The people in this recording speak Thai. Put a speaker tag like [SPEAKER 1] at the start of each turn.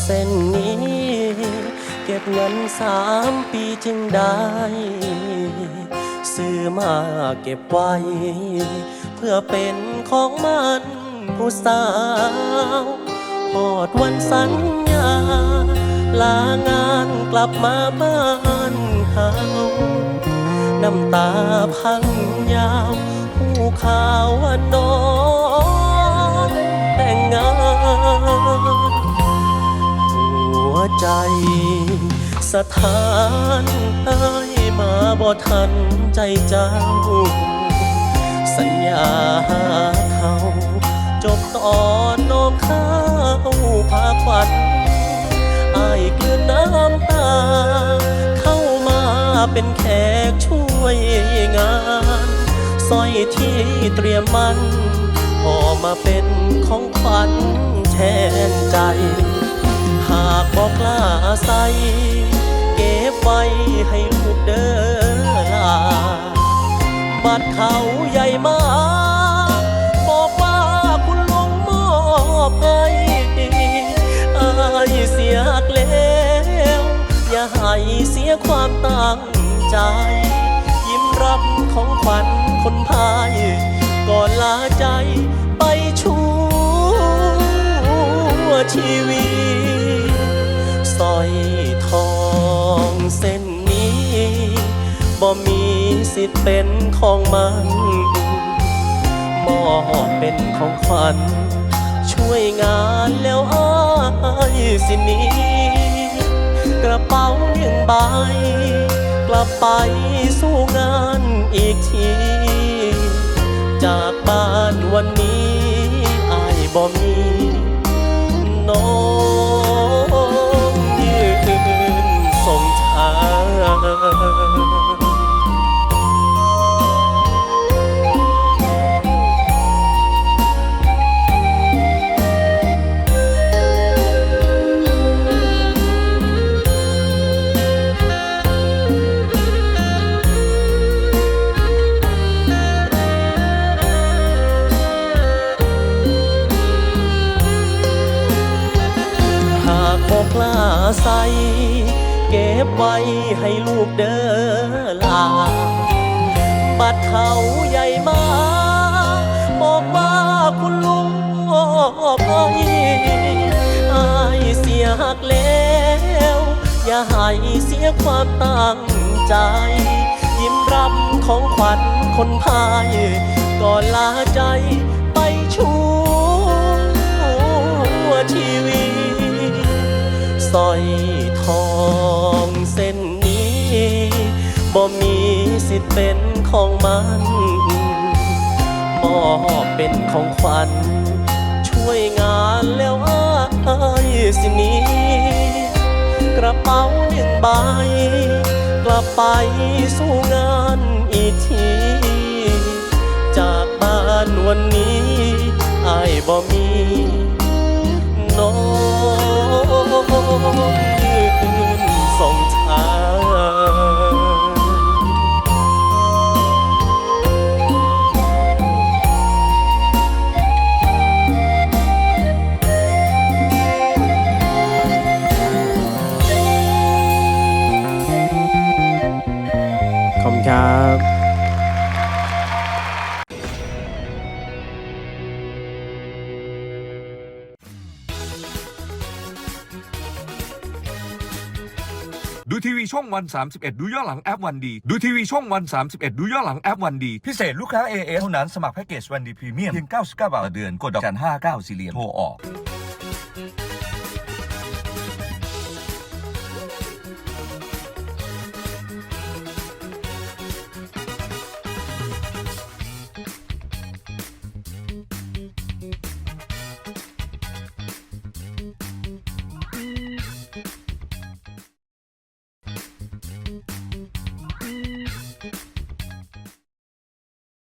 [SPEAKER 1] เส้นนี้เก็บเงิน3 ปีจึงได้ซื้อมาเก็บไว้เพื่อเป็นของมันผู้สาวหอดวันสัญญาลางานกลับมาบ้านเฮาน้ำตาพังยาวผู้ข่าวว่าน้องแต่งงานหัวใจสถานเอ้ยมาบ่ทันใจเจ้าสัญญาเขาจบตอนน้องเข้าพาควันอ้ายกลืนน้ำตาเข้ามาเป็นแขกช่วยงานสร้อยที่เตรียมมันพอมาเป็นของขวัญแทนใจหากบอกกล้าใส่เก็บไว้ให้ลูกเด้อลาบัดเขาใหญ่มาบอกว่าคุณลุงมอบให้อ้ายเสียแล้วอย่าให้เสียความตั้งใจยิ้มรับของขวัญคนพายก่อนลาใจไปชั่วชีวิตสร้อยทองเส้นนี้บ่มีสิทธิ์เป็นของมันมอบเป็นของขวัญช่วยงานแล้วอ้ายสิหนี้กระเป๋า1 ใบกลับไปสู้งานอีกทีจากบ้านวันนี้อ้ายบ่มีน้องยืนส่งทางกล้าใส่เก็บไว้ให้ลูกเด้อลาบัดเขาใหญ่มาบอกว่าคุณลุงมอบให้อ้ายเสียหักแล้วอย่าให้เสียความตั้งใจยิ้มรับของขวัญคนพายก่อนลาใจไปชั่วชีวิตสร้อยทองเส้นนี้บ่มีสิทธิ์เป็นของมันมอบเป็นของขวัญช่วยงานแล้วอ้ายสิหนี้กระเป๋า1 ใบกลับไปสู้งานอีกทีจากบ้านวันนี้อ้ายบ่มีน้องยืนส่งทางขอบคุณครับ
[SPEAKER 2] ดูทีวีช่องวัน31ดูย้อนหลังแอปวันดีดูทีวีช่องวัน31ดูย้อนหลังแอปวันดีพิเศษลูกค้า AS เท่านั้นสมัครแพ็กเกจวันดีพรีเมียมเพียง99 บาทต่อเดือนกดดอกจัน59 4 เหลี่ยมโทรออก